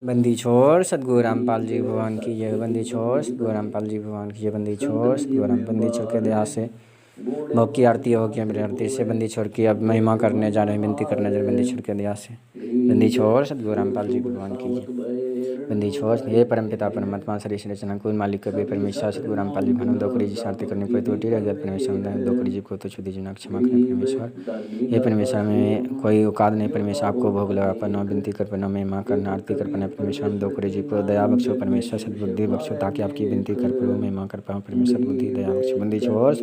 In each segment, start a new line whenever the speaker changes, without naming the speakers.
बंदी छोड़ सतगुरु रामपाल जी भगवान की जय। बंदी छोड़ सतगुरु रामपाल जी भगवान की जय। बंदी छोड़ सतगुरु राम बंदी छोड़ के दया से भोग की आरती हो गया मेरी आरती से। बंदी छोड़ की अब महिमा करने जा रहे हैं, विनती करने जा रहे हैं बंदी छोड़ के दया से। बंदी छोड़ सतगुरु रामपाल जी भगवान की जय। बंदी छोड़ हे परमपिता परमात्मा श्री श्री रचना कुल मालिक कभी परमेश्वर सतगुरु रामपाल जी भानु दोकड़ी जी आरती करने कोई त्रुटि रह गया परमेश्वर दोकड़ी जी को तो छुदी जुना क्षमा करें परमेश्वर। हे परमेश्वर में कोई औकात नहीं परमेश्वर आपको भोग लगा पना विनती कर पना महिमा करना आरती कर पना परमेश्वर दोकड़ी जी को दया बख्शो परमेश्वर सद्बुद्धि बख्शो ताकि आपकी विनती कर पाऊँ महिमा कर पाऊँ परमेश्वर बुद्धि दया बख्शो। बंदी छोड़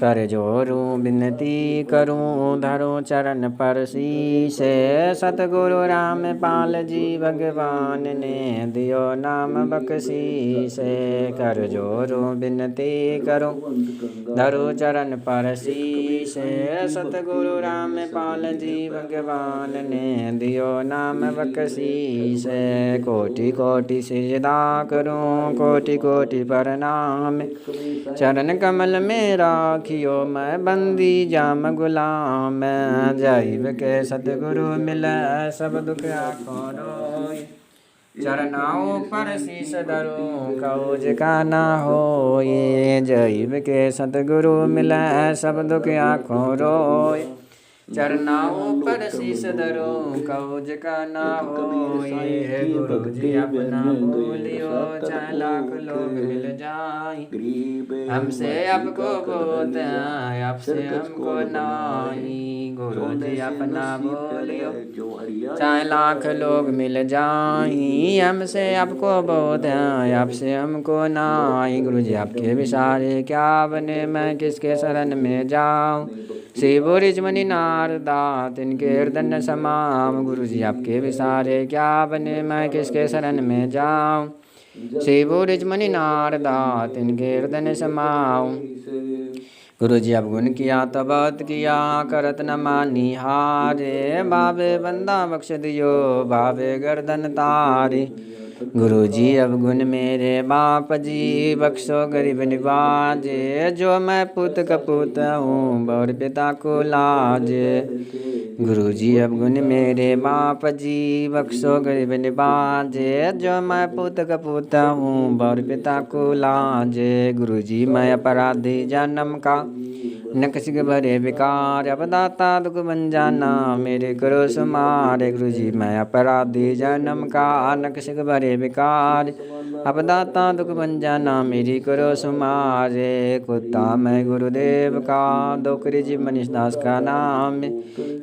कर जोरूं विनती करूं धरूं चरण पर शीसे। सतगुरु रामपाल जी भगवान ने दियो नाम बख्शीसे। कर जोरूं विनती करूं धरूं चरण पर शीसे। सतगुरु रामपाल जी भगवान ने दियो नाम बख्शीसे। कोटि कोटि सिजदा करूं कोटि कोटि प्रणाम। चरण कमल में राखियो मैं बंदी जाम गुलाम। जाइब के सतगुरु मिले सब दुख आखो रोय। चरनाओं पर शीस धरूं कौज का ना होए। जाइब के सतगुरु मिले सब दुख आखो रोय। चरनाओं पर शीस धरूं कौज का ना होए। गुरु जी अपना बोलियो चाहे लाख लोग मिल जाए। हमसे आपको बहुत है आपसे हमको नहीं। गुरु जी अपना बोलियो चाहे लाख लोग मिल जाए। हमसे आपको बहुत है आपसे हमको नहीं। गुरु जी आपके विसारे क्या बने मैं किसके शरण में जाऊँ। शिव रिजमणि नारदा तिनके हृदय समाम। गुरु जी आपके विसारे क्या बने मैं किसके शरण में जाऊँ। शिव रिजमणि नारदा तिनके हृदय समाऊं। गुरु जी अब गुण किया तो बहुत किया करत न मानी हारे। बाबे बंदा बख्श दियो बाबे गर्दन तारे। गुरु जी अब गुण मेरे बाप जी बख्शो गरीब निवाजे। जो मैं पुत कपूत हूँ और पिता को लाजे। गुरु जी अब गुण मेरे बाप जी बख्शो गरीब निवाजे। जो मैं पुत कपूत हूँ और पिता को लाजे। गुरु जी मैं अपराधी जन्म का न किसी के भरे विकार। अब दाता दुख बन जाना मेरे करो सुमारे। गुरु जी मैं अपराधी जन्म का न किसी के भरे विकार। अब दाता दुख बन जाना मेरी करो सुमारे। कुत्ता मैं गुरुदेव का दोकरी जी मनीष दास का नाम।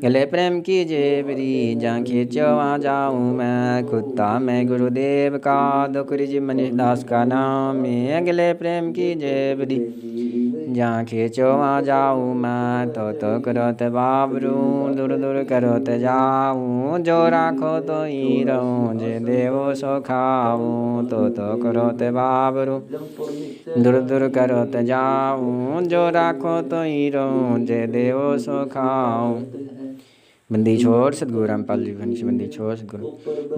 गले प्रेम की जेबरी जहाँ खींचो वहाँ जाऊँ मैं। कुत्ता मैं गुरुदेव का दोकरी जी मनीष दास का नाम। गले प्रेम की जेबरी जहाँ खींचो वहाँ जाऊँ मैं। तो करो ते बाबरू दूर दूर करो ते जाऊँ। जो राखो तो ही रहूँ जे देवो सो खाऊँ। तो करो ते बाबरू दूर दूर करो ते जाऊँ। जो राखो तो ही रहूँ जे देवो सो खाऊँ। बंदी छोड़ सतगुरु रामपाल जी बंदी छोड़ सतगुरु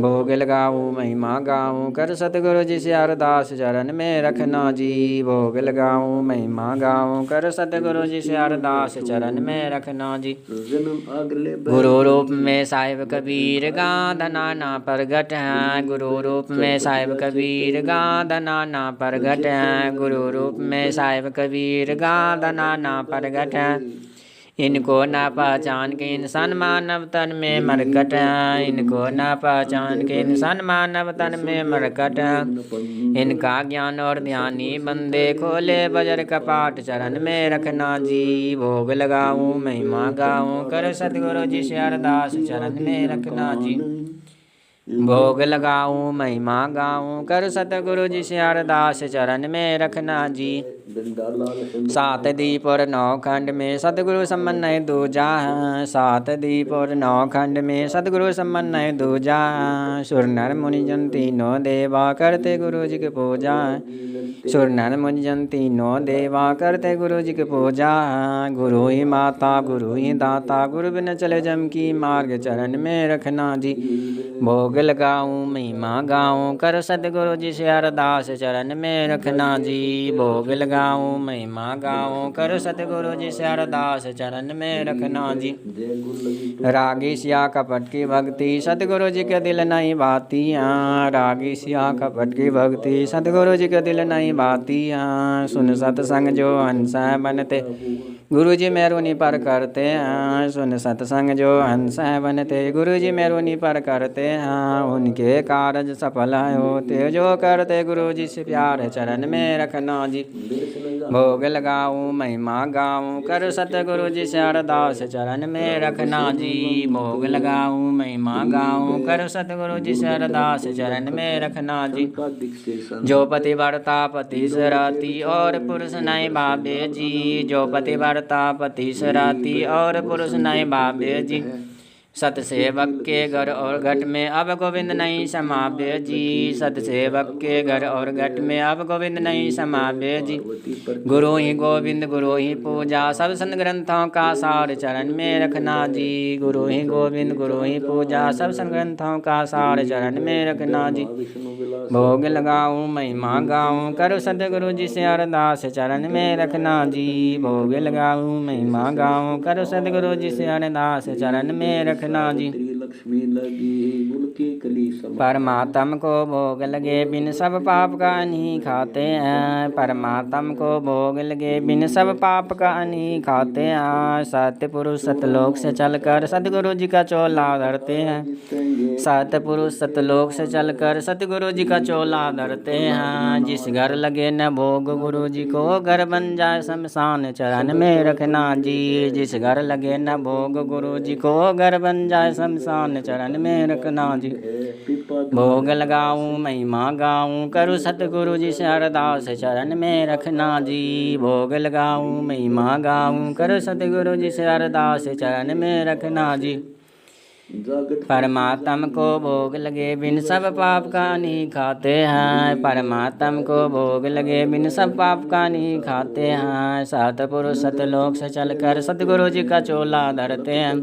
भोग लगाऊं महिमा गाऊं। कर सतगुरु जी से अरदास चरण में रखना जी। भोग लगाऊं महिमा गाऊं कर सतगुरु जी से अरदास चरण में रखना जी। गुरु रूप में साहिब कबीर गाधा नाना प्रगट है। गुरु रूप में साहिब कबीर गाधा नाना प्रगट है। गुरु रूप में साहिब कबीर गाधा नाना प्रगट है। इनको ना पहचान के इंसान मानव तन में मरकट है। इनको ना पहचान के इंसान मानव तन में मरकट है। इनका ज्ञान और ध्यानी बंदे खोले बजर कपाट चरण में रखना जी। भोग लगाऊं महिमा गाऊं कर सतगुरु जी से अरदास चरण में रखना जी। भोग लगाऊं महिमा गाऊं कर सतगुरु जी से अरदास चरण में रखना जी। सात दीप और नौ खंड में सतगुरु समन्वय दूजा है। सात दीप और नौ खंड में सतगुरु समन्वय दूजा है। सुर नर मुनि जन तीनों देवा करते गुरु जी की पूजा। सुर नर मुनि जन तीनों देवा करते गुरु जी की पूजा। गुरु ही माता गुरु ही दाता गुरु बिन चले जम की मार्ग चरण में रखना जी। भोग लगाऊं महिमा गाऊं कर सतगुरु जी से अरदास चरण में रखना जी। भोग लगाऊं महिमा गाऊं, करो सतगुरु जी से अरदास चरण में रखना जी। रागी सिया कपट की भक्ति सतगुरु जी के दिल नहीं भाती, रागी सिया कपट की भक्ति सतगुरु जी के दिल नहीं भाती। सुन सत्संग जो हंस बनते गुरु जी मेरुनी पर करते हैं, सुन सत्संग जो हंस बनते गुरु जी मेरुनी पर करते हैं। उनके कारज सफल होते जो करते गुरु जी से प्यार चरण में रखना जी। भोग लगाऊं महिमा गाऊं, कर सतगुरु जी से अरदास चरण में रखना जी। भोग लगाऊं महिमा गाऊं, कर सतगुरु जी से अरदास चरण में रखना जी। जो पति वर्ता पति सराती और पुरुष नहीं भावे जी, जो पति वर्ता पति सराती और पुरुष नहीं भावे जी। सतसेवक के घर और घट में अब गोविंद नहीं समावे जी, सतसेवक के घर और घट में अब गोविंद नहीं समावे जी। गुरु ही गोविंद गुरु ही पूजा, सब संत ग्रंथों का सार चरण में रखना जी। गुरु ही गोविंद गुरु ही पूजा, सब संत ग्रंथों का सार चरण में रखना जी। भोग लगाऊं महिमा गाऊं, करो सतगुरु जी से अरदास चरण में रखना जी। भोग लगाऊं महिमा गाऊं, करो सतगुरु जी से अरदास चरण में रखना जी। परमात्म को भोग लगे बिन सब पाप का नहीं खाते हैं, परमात्म को भोग लगे बिन सब पाप का नहीं खाते हैं। सत्य पुरुष सतलोक से चलकर सतगुरु जी का चोला धरते हैं, सत्य पुरुष सतलोक से चलकर सतगुरु जी का चोला धरते हैं। जिस घर लगे न भोग गुरु जी को घर बन जाए शमशान चरण में रखना जी। जिस घर लगे न भोग गुरु जी को घर बन जाए शमशान चरण में रखना जी। भोग लगाऊं महिमा गाऊं, करूँ सतगुरु जी से अरदास चरण में रखना जी। भोग लगाऊं महिमा गाऊं, करूँ सतगुरु जी से अरदास चरण में रखना जी। परमात्म को भोग लगे बिन सब पाप का नहीं खाते हैं, परमात्म को भोग लगे बिन सब पाप का नहीं खाते हैं। सतपुरुष सतलोक से चलकर सतगुरु जी का चोला धरते हैं,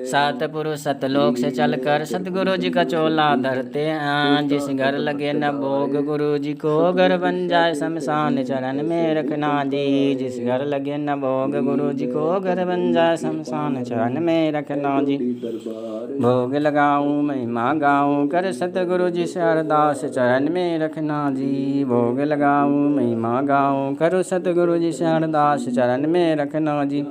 सतपुरुष सतलोक से चलकर सतगुरु जी का चोला धरते हैं। जिस घर लगे न भोग गुरु जी को घर बन जाए शमशान चरण में रखना जी। जिस घर लगे न भोग गुरु जी को घर बन जाए शमशान चरण में रखना जी। भोग लगाऊं महिमा गाऊं, कर सतगुरु जी से अरदास चरण में रखना जी। भोग लगाऊं महिमा गाऊं, करो सतगुरु जी से अरदास चरण में रखना जी।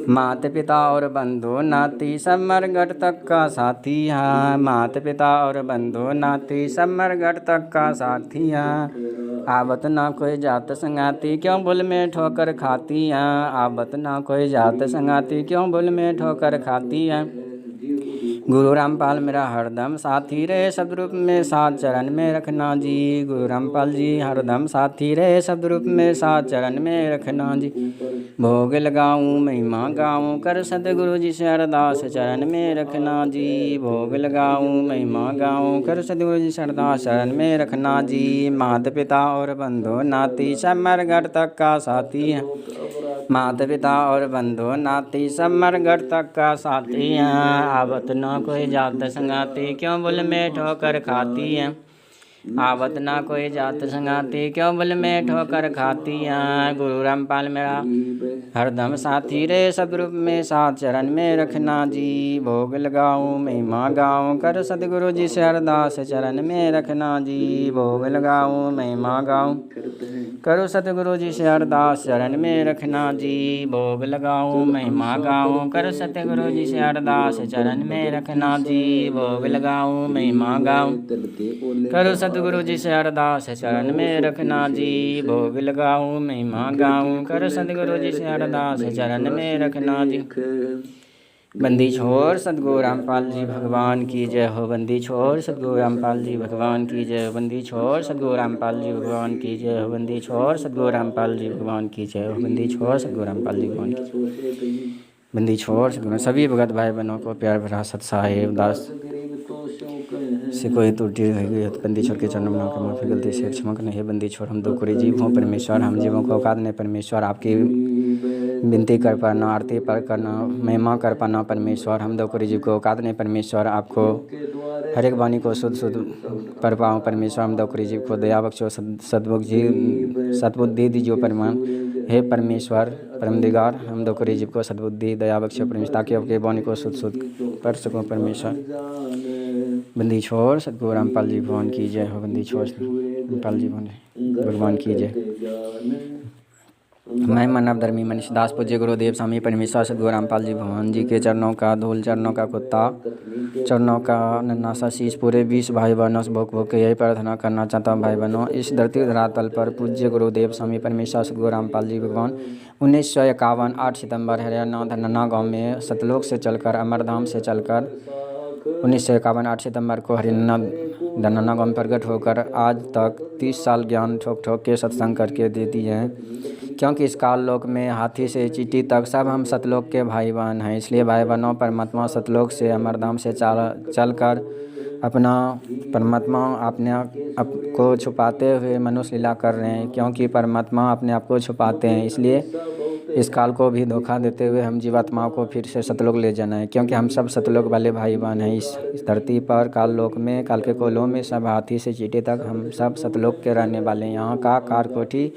माता पिता और बंधु नाती सब मरघट तक का साथी है, माता पिता और बंधु नाती सब मरघट तक का साथी है। आवत ना कोई जात संगाती क्यों भूल में ठोकर खाती है, आवत ना कोई जात संगाती क्यों भूल में ठोकर खाती है। गुरु रामपाल मेरा हरदम साथी रहे शब्द रूप में साथ चरण में रखना जी। गुरु रामपाल जी हरदम साथी रहे शब्द रूप में साथ चरण में रखना जी। भोग लगाऊं महिमा गाऊं, कर सतगुरु जी से अरदास चरण में रखना जी। भोग लगाऊं महिमा गाऊं, कर सतगुरु जी से अरदास चरण में रखना जी। माता पिता और बंधु नाती सब मरघट तक का साथी है, माता पिता और बंधु नाती सब मरघट तक का साथी हैं। आवत न कोई जात संगाती क्यों बुल में ठोकर खाती है, आवत ना कोई जात संगाती क्यों बुल में ठोकर खाती है। गुरु रामपाल मेरा हरदम साथी रे सब रूप में साथ चरण में रखना जी। भोग लगाऊं महिमा गाऊं, कर सतगुरु जी से अरदास चरण में रखना जी। भोग लगाऊं महिमा गाऊं, करो सतगुरु जी से अरदास चरण में रखना जी। भोग लगाऊं महिमा गाऊं, कर सतगुरु जी से अरदास चरण में रखना जी। भोग लगाऊं महिमा गाऊं, करो सतगुरु जी से अरदास चरण में रखना जी। भोग लगाऊं महिमा गाऊं, कर सतगुरु जी से अरदास चरण में रखना जी। बंदी छोड़ सतगुरु रामपाल जी भगवान की जय हो, बंदी छोड़ सतगुरु रामपाल जी भगवान की जय हो, बंदी छोड़ सतगुरु रामपाल जी भगवान की जय हो, बंदी छोड़ सतगुरु रामपाल जी भगवान की जय हो, बंदी छोड़ सतगुरु रामपाल जी भगवान की जय, बंदी छोड़ सतगुरु। सभी भगत भाई बहनों को प्यार भरा सत साहेब दास से कोई त्रुटि रह गई तो बंदी छोड़ के चरणों में होकर माफी गलती से क्षमा करना है। बंदी छोड़ हम दो कोड़ी जीव हों परमेश्वर, हम जीवों को औकात नहीं परमेश्वर, आपकी विनती कर पाना, आरती पर करना, महिमा कर पाना परमेश्वर, हम दो कोड़ी जीव को औकात नहीं परमेश्वर, आपको हर एक वाणी को शुद्ध शुद्ध पर पाओ परमेश्वर हम दौकरी जीव को दया बख्शो सद्बुद्धि दीजियो परिमाण। हे परमेश्वर परमदिगार हम दौकरी जीव को सद्बुद्धि दया बख्शो परमेश्वर, ताकि आपके वाणी को शुद्ध शुद्ध कर सको परमेश्वर। बंदी छोड़ सतगुरु रामपाल जी भगवान की जय हो। बंदी छोड़ रामपाल जी भगवान की जय। मैं मानव धर्मी मनीष दास पूज्य गुरुदेव स्वामी परमेश्वर सतगुरु रामपाल जी भगवान जी के चरणों का धूल, चरणों का कुत्ता, चरणों का नन्हा सा शीश पूरे 20 भाई बहनों से भोग भोग के यही प्रार्थना करना चाहता हूँ। भाई बहनों, इस धरती धरातल पर पूज्य गुरुदेव स्वामी परमेश्वर सतगुरु रामपाल जी भगवान 1951 8 सितंबर हरियाणा धनना गाँव में सतलोक से चलकर अमरधाम से चलकर 1951 8 सितंबर को हरियाणा धनना गाँव में प्रकट होकर आज तक 30 साल ज्ञान ठोक ठोक के सत्संग करके दे दिए हैं। क्योंकि इस काल लोक में हाथी से चींटी तक सब हम सतलोक के भाई बहन हैं। इसलिए भाई बहनों, परमात्मा सतलोक से अमरधाम से चलकर अपना परमात्मा अपने आप को छुपाते हुए मनुष्य लीला कर रहे हैं। क्योंकि परमात्मा अपने आप को छुपाते हैं, इसलिए इस काल को भी धोखा देते हुए हम जीवात्माओं को फिर से सतलोक ले जाना है। क्योंकि हम सब सतलोक वाले भाई बहन हैं। इस धरती पर काल लोक में, काल के कोलों में सब हाथी से चींटी तक हम सब सतलोक के रहने वाले हैं। यहाँ का कार कोठी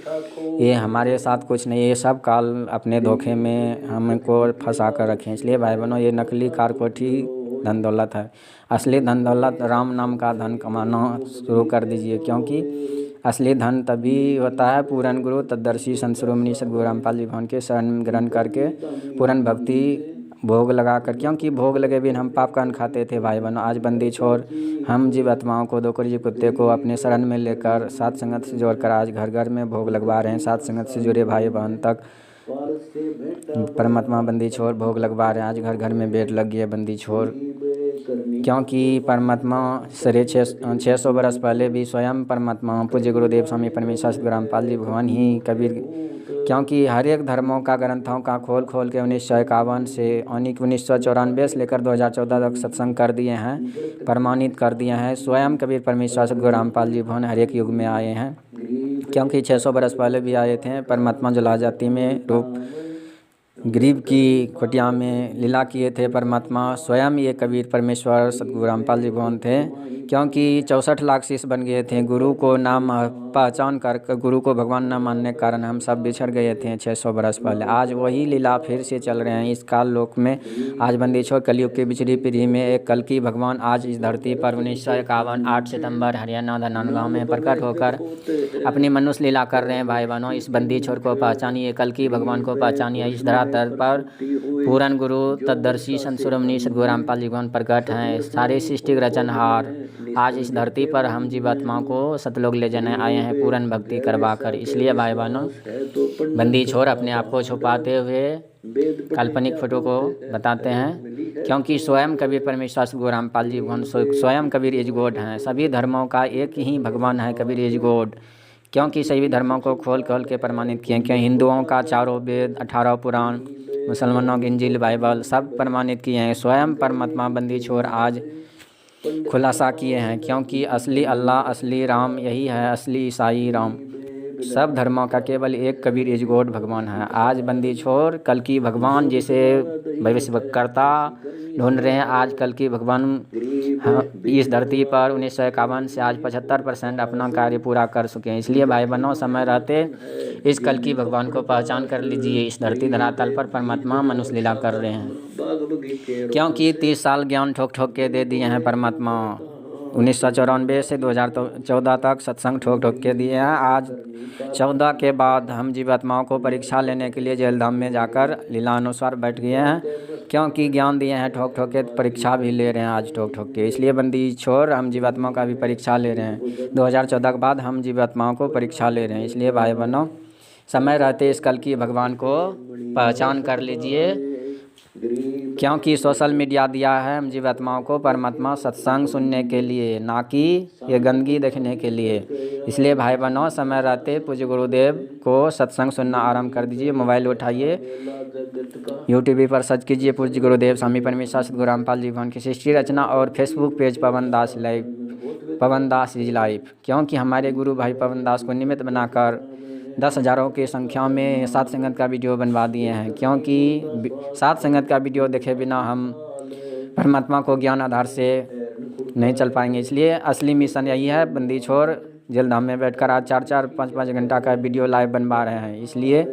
ये हमारे साथ कुछ नहीं, ये सब काल अपने धोखे में हमको फंसा कर रखे हैं। इसलिए भाई बहनों, ये नकली कार कोठी धन दौलत है। असली धन दौलत राम नाम का धन कमाना शुरू कर दीजिए। क्योंकि असली धन तभी होता है पूरन गुरु तदर्शी संत शिरोमणि सतगुरु रामपाल जी भगवान के शरण ग्रहण करके पूरन भक्ति भोग लगा कर। क्योंकि भोग लगे बिन हम पाप कान खाते थे भाई बहनों। आज बंदी छोड़ हम जीवात्माओं को दोकरी जी कुत्ते को अपने शरण में लेकर सात संगत से जोड़कर आज घर घर में भोग लगवा रहे हैं। सात संगत से जुड़े भाई बहन तक परमात्मा बंदी छोड़ भोग लगवा रहे हैं। आज घर घर में बेट लग गई है बंदी छोड़। क्योंकि परमात्मा साढ़े 600 बरस पहले भी स्वयं परमात्मा पूज्य गुरुदेव स्वामी परमेश्वर सतगुरु रामपाल जी भगवान ही कबीर, क्योंकि हर एक धर्मों का ग्रंथों का खोल खोल के 1951 से 1994 से लेकर 2014 तक सत्संग कर दिए हैं, प्रमाणित कर दिए हैं। स्वयं कबीर परमेश्वर सतगुरु रामपाल जी भगवान हर एक युग में आए हैं। क्योंकि 600 बरस पहले भी आए थे। परमात्मा जला जाति में रूप गरीब की कुटिया में लीला किए थे। परमात्मा स्वयं ये कबीर परमेश्वर सतगुरु रामपाल जी भगवान थे। क्योंकि 64 लाख शिष्य बन गए थे। गुरु को नाम पहचान कर गुरु को भगवान न मानने के कारण हम सब बिछड़ गए थे 600 बरस पहले। आज वही लीला फिर से चल रहे हैं इस काल लोक में। आज बंदी छोड़ कलयुग की बिछड़ी पीढ़ी में एक कल की भगवान आज इस धरती पर 1951 8 सितंबर हरियाणा धनगांव में प्रकट होकर अपनी मनुष्य लीला कर रहे हैं। भाई बहनों, इस बंदी छोड़ को पहचानिए, कल की भगवान को पहचानिए। इस धरातल पर पूरन गुरु तदर्शी संत शिरोमणि सतगुरु रामपाल जी भगवान प्रकट हैं। सारे सृष्टि रचनहार आज इस धरती पर हम जीवात्माओं को सतलोक ले जाने आए हैं पूरन भक्ति करवा कर। इसलिए भाई बहनों, बंदी छोड़ अपने आप को छुपाते हुए काल्पनिक फोटो को बताते हैं। क्योंकि स्वयं कबीर परमेश्वर सतगुरु रामपाल जी भगवान स्वयं कबीर इज गॉड हैं। सभी धर्मों का एक ही भगवान है, कबीर इज गॉड। क्योंकि सभी धर्मों को खोल खोल के प्रमाणित किए। क्योंकि हिंदुओं का 4 वेद 18 पुराण, मुसलमानों की इंजील बाइबल सब प्रमाणित किए हैं। स्वयं परमात्मा बंदी छोड़ आज खुलासा किए हैं। क्योंकि असली अल्लाह असली राम यही है, असली ईसाई राम। सब धर्मों का केवल एक कबीर इज गॉड भगवान है। आज बंदी छोड़ कल की भगवान जैसे भविष्यवक्ता ढूंढ रहे हैं। आज कल की भगवान इस धरती पर 1951 से आज 75% अपना कार्य पूरा कर चुके हैं। इसलिए भाई बहनों, समय रहते इस कल की भगवान को पहचान कर लीजिए। इस धरती धरातल पर परमात्मा मनुष्य लीला कर रहे हैं। क्योंकि 30 साल ज्ञान ठोक ठोक के दे दिए हैं परमात्मा। 1994 से 2014 तक सत्संग ठोक ठोक के दिए हैं। आज 14 के बाद हम जीवात्माओं को परीक्षा लेने के लिए जेलधाम में जाकर लीला अनुसार बैठ गए हैं। क्योंकि ज्ञान दिए हैं ठोक ठोक के, परीक्षा भी ले रहे हैं आज ठोक ठोक के। इसलिए बंदी छोड़ हम जीवात्माओं का भी परीक्षा ले रहे हैं। 2014 के बाद हम जीवात्माओं को परीक्षा ले रहे हैं। इसलिए भाई बहनों, समय रहते इस कल की भगवान को पहचान कर लीजिए। क्योंकि सोशल मीडिया दिया है हम जीवात्माओं को परमात्मा सत्संग सुनने के लिए, ना कि ये गंदगी देखने के लिए। इसलिए भाई बहनों, समय रहते पूज्य गुरुदेव को सत्संग सुनना आरंभ कर दीजिए। मोबाइल उठाइए, यूट्यूब पर सर्च कीजिए पूज्य गुरुदेव स्वामी परमेश्वर सतगुरु रामपाल जी भगवान की सृष्टि रचना और Facebook page Pawan Das live, Pawan Das is live. क्योंकि हमारे गुरु भाई पवन दास को निमित्त बनाकर 10,000 की संख्या में सात संगत का वीडियो बनवा दिए हैं। क्योंकि सात संगत का वीडियो देखे बिना हम परमात्मा को ज्ञान आधार से नहीं चल पाएंगे। इसलिए असली मिशन यही है, बंदी छोड़ जेल धाम में बैठकर आज 4-4, 5-5 घंटा का वीडियो लाइव बनवा रहे हैं। इसलिए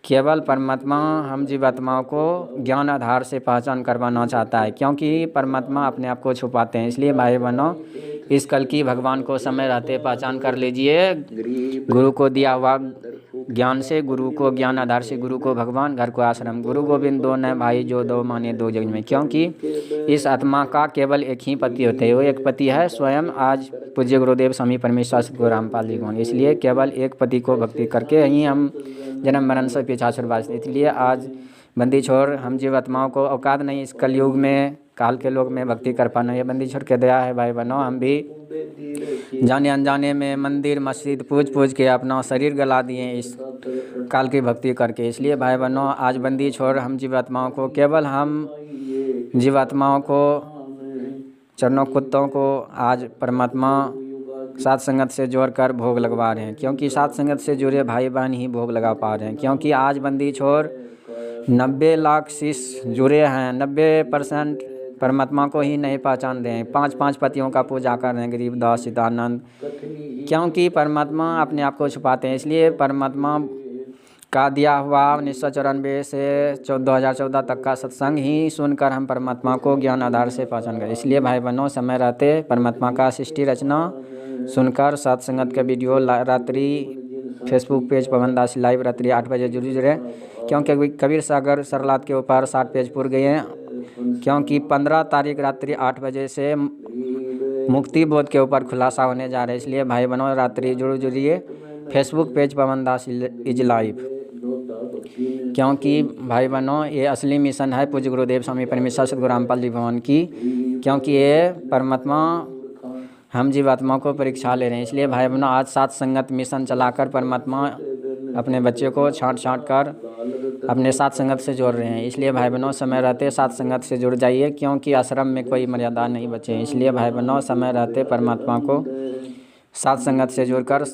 केवल परमात्मा हम जीवात्माओं को ज्ञान आधार से पहचान करवाना चाहता है, क्योंकि परमात्मा अपने आप को छुपाते हैं। इसलिए भाई बहनों, इस कल की भगवान को समय रहते पहचान कर लीजिए। गुरु को दिया हुआ ज्ञान से, गुरु को ज्ञान आधार से, गुरु को भगवान, घर को आश्रम। गुरु गोविंद दो न भाई, जो दो माने दो जग में। क्योंकि इस आत्मा का केवल एक ही पति होते हैं, वो एक पति है स्वयं आज पूज्य गुरुदेव स्वामी परमेश्वर सद्गुरु रामपाल जी भगवान। इसलिए केवल एक पति को भक्ति करके ही हम जन्म मरण से पीछा छुड़वा। इसलिए आज बंदी छोड़ हम जीवात्माओं को औकात नहीं इस कलयुग में, काल के लोग में भक्ति कर पाना। ये बंदी छोड़ के दया है भाई बहनों। हम भी जाने अनजाने में मंदिर मस्जिद पूज के अपना शरीर गला दिए इस काल की भक्ति करके। इसलिए भाई बहनों, आज बंदी छोड़ हम जीवात्माओं को, केवल हम जीवात्माओं को, चरणों कुत्तों को आज परमात्मा साथ संगत से जोड़कर भोग लगवा रहे हैं। क्योंकि साथ संगत से जुड़े भाई बहन ही भोग लगा पा रहे हैं। क्योंकि आज बंदी छोड़ 90 लाख शिष्य जुड़े हैं, 90% परमात्मा को ही नहीं पहचान रहे हैं। 5-5 पतियों का पूजा कर रहे हैं, गरीबदास, सीतानंद। क्योंकि परमात्मा अपने आप को छुपाते हैं। इसलिए परमात्मा का दिया हुआ 1994 से 2014 तक का सत्संग ही सुनकर हम परमात्मा को ज्ञान आधार से पहचान गए। इसलिए भाई बहनों, समय रहते परमात्मा का सृष्टि रचना सुनकर सत्संगत का वीडियो रात्रि फेसबुक पेज पवन दास लाइव रात्रि 8 बजे जरूर जुड़े। क्योंकि कबीर सागर सरलाद के ऊपर 60 पेज पूर गए हैं। क्योंकि 15 तारीख रात्रि 8 बजे से मुक्ति बोध के ऊपर खुलासा होने जा रहा है। इसलिए भाई बहनों, रात्रि जरूर जुड़िए Facebook page Pawan Das is live. क्योंकि भाई बहनों, ये असली मिशन है पूज्य गुरुदेव स्वामी परमेश्वर सद्गुरु रामपाल जी भगवान की। क्योंकि ये परमात्मा हम जीवात्मा को परीक्षा ले रहे हैं। इसलिए भाई बहनों, आज साथ संगत मिशन चलाकर परमात्मा अपने बच्चे को छांट कर अपने साथ संगत से जोड़ रहे हैं। इसलिए भाई बहनों, समय रहते साथ संगत से जुड़ जाइए। क्योंकि आश्रम में कोई मर्यादा नहीं बचे। इसलिए भाई बहनों, समय रहते परमात्मा को साथ संगत से जोड़कर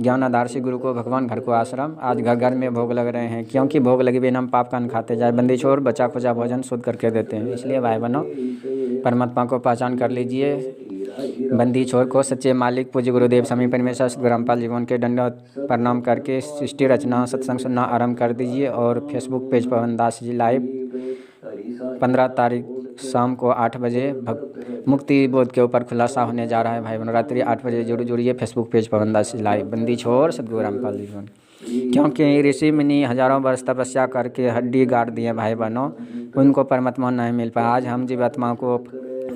ज्ञान आधार से, गुरु को भगवान, घर को आश्रम। आज घर घर में भोग लग रहे हैं। क्योंकि भोग लगे बिना हम पाप का न खाते जाए। बंदी छोड़ बचा खुचा भोजन शुद्ध करके देते हैं। इसलिए भाई बहनों, परमात्मा को पहचान कर लीजिए। बंदी छोर को सच्चे मालिक पूज्य गुरुदेव स्वामी परमेश्वर सद्गुरु रामपाल जी भगवान के दंडवत प्रणाम करके सृष्टि रचना सत्संग सुनना आरंभ कर दीजिए। और फेसबुक पेज पवन दास जी लाइव 15 तारीख शाम को 8 बजे मुक्ति बोध के ऊपर खुलासा होने जा रहा है। भाई बहनों, रात्रि 8 बजे जरूर जुड़िए फेसबुक पेज पवन दास जी लाइव। बंदी छोड़ सद्गुरु रामपाल जी भगवान। क्योंकि ऋषि मुनि हजारों वर्ष तपस्या करके हड्डी गाड़ दिए भाई बहनों, उनको परमात्मा नहीं मिल पाया। आज हम जीवात्मा को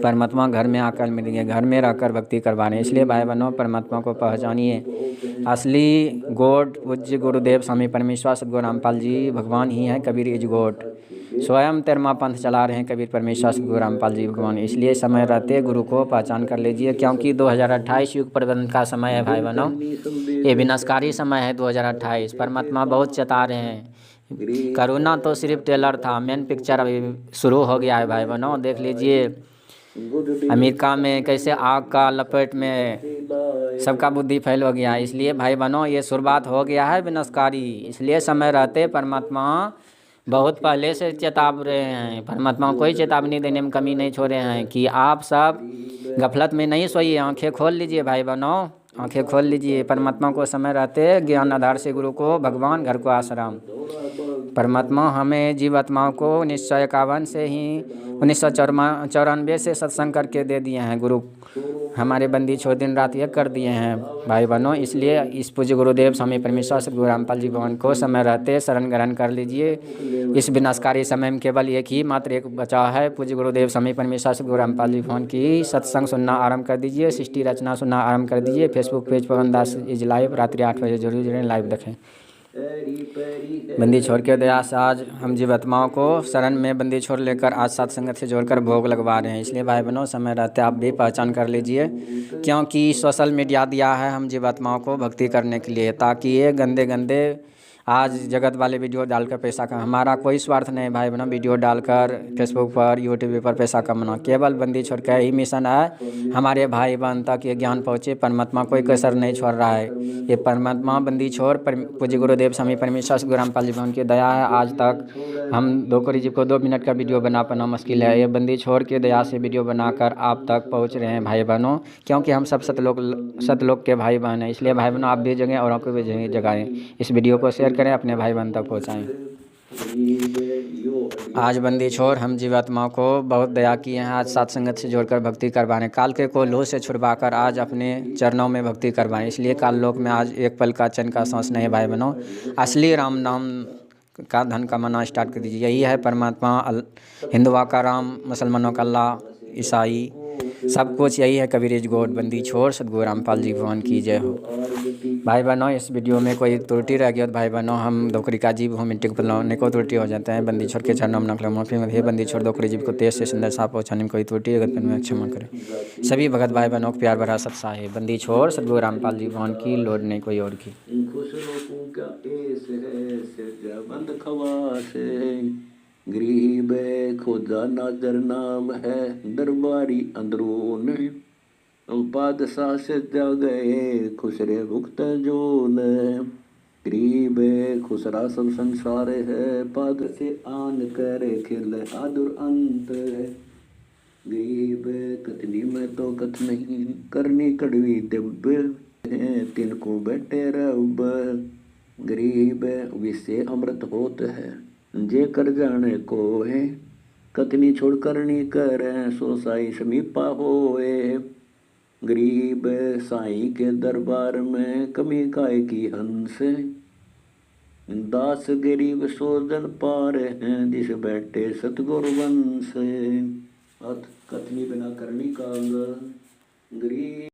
परमात्मा घर में आकर मिलेंगे, घर में रहकर भक्ति करवाने। इसलिए भाई बहनों, परमात्मा को पहचानिए। असली गॉड पूज्य गुरुदेव स्वामी परमेश्वर सद्गुरु रामपाल जी भगवान ही हैं। Kabir is God. स्वयं 13वां पंथ चला रहे हैं कबीर परमेश्वर सद्गुरु रामपाल जी भगवान। इसलिए समय रहते गुरु को पहचान कर लीजिए। क्योंकि 2028 युग प्रबंध का समय है भाई बहनों। ये विनाशकारी समय है 2028। परमात्मा बहुत चेता रहे हैं। कोरोना तो सिर्फ ट्रेलर था, मेन पिक्चर अभी शुरू हो गया है भाई बहनों। देख लीजिए अमेरिका में कैसे आग का लपेट में सबका बुद्धि फैल हो गया। इसलिए भाई बहनों, ये शुरुआत हो गया है विनाशकारी। इसलिए समय रहते परमात्मा बहुत पहले से चेता रहे हैं। परमात्मा कोई चेतावनी देने में कमी नहीं छोड़े हैं कि आप सब गफलत में नहीं सोइए। आंखें खोल लीजिए भाई बहनों, आंखें खोल लीजिए। परमात्मा को समय रहते ज्ञान आधार से, गुरु को भगवान, घर को आश्रम। परमात्मा हमें जीवात्माओं को 1951 से ही 1994 से सत्संग करके दे दिए हैं। गुरु हमारे बंदी छोड़ दिन रात एक कर दिए हैं भाई बहनों। इसलिए इस पूज्य गुरुदेव स्वामी परमेश्वर सद्गुरु रामपाल जी भगवान को समय रहते शरण ग्रहण कर लीजिए। इस विनाशकारी समय में केवल एक ही मात्र एक बचाव है, पूज्य गुरुदेव स्वामी परमेश्वर सद्गुरु रामपाल जी भगवान की सत्संग सुनना आरंभ कर दीजिए, सृष्टि रचना सुनना आरंभ कर दीजिए। Facebook page Pawan Das is live रात्रि 8 बजे जरूर जुड़ें, लाइव देखें। बंदी छोड़ के दया से आज हम जीवात्माओं को शरण में बंदी छोड़ लेकर आज साथ संगत से जोड़कर भोग लगवा रहे हैं। इसलिए भाई बहनों, समय रहते आप भी पहचान कर लीजिए। क्योंकि सोशल मीडिया दिया है हम जीवात्माओं को भक्ति करने के लिए, ताकि ये गंदे गंदे आज जगत वाले वीडियो डालकर पैसा का, हमारा कोई स्वार्थ नहीं भाई बहनों, वीडियो डालकर फेसबुक पर यूट्यूब पर पैसा कमाना। केवल बंदी छोड़ का ही मिशन है, हमारे भाई बहन तक ये ज्ञान पहुँचे। परमात्मा कोई कसर नहीं छोड़ रहा है। ये परमात्मा बंदी छोड़ पूज्य गुरुदेव स्वामी परमेश्वर गुरु रामपाल जी भवन की दया है। आज तक हम दोकरी जी को 2 मिनट का वीडियो बना पाना मुश्किल है। ये बंदी छोड़ के दया से वीडियो बनाकर आप तक पहुँच रहे हैं भाई बहनों, क्योंकि हम सब सतलोक के भाई बहन हैं। इसलिए भाई बहनों आप भी जगह औरों को भी जगाएं, इस वीडियो को शेयर करें, अपने भाई बहन तक पहुँचाएँ। आज बंदी छोड़ हम जीवात्मा को बहुत दया किए हैं। आज सात संगत से जोड़कर भक्ति करवाने, काल के को लोह से छुड़वाकर आज अपने चरणों में भक्ति करवाएं। इसलिए काल लोक में आज एक पल का चैन का सांस नहीं है भाई बहनों। असली राम नाम का धन कमाना स्टार्ट कर दीजिए। यही है परमात्मा, हिंदुओं का राम, मुसलमानों का अल्लाह, ईसाई सब कुछ यही है। कबीर गॉड। बंदी छोड़ सतगुरु रामपाल जी भगवान की जय हो। भाई बहनों इस वीडियो में कोई त्रुटि रह गई तो भाई बहनों हम दोकरी का जीव हो, मिट्टी को बदलाने को त्रुटि हो जाते हैं। बंदी छोड़ के चरणों में नकल माफी में हे बंदी छोड़ दोकरी जीव को तेज से सुंदर साफ पहुँचाने में कोई त्रुटि अगर में क्षमा करें। सभी भगत भाई बहनों को प्यार भरा सत्सा है। बंदी छोड़ सतगुरु रामपाल जी भगवान की, लोड नहीं कोई और की।
गरीब खुदा नादर नाम है, दरबारी अंदरून बादशाह से जा गए खुसरे भुक्त जोन। गरीब खुसरा सब संसार है, पाद से आन कर खिल आदुर अंत है। गरीब कतनी में तो कथ नहीं, करनी कड़वी दिव्य है, तिनको बैठे रब। गरीब विषय अमृत होत है, जे कर जाने को है, कतनी छोड़ करनी करे, सो साई समीपा होए। गरीब साईं के दरबार में कमी काय की हंस, दास गरीब सोजन पार हैं, जिस बैठे सतगुरु वंश। कथनी बिना करनी कांग, गरीब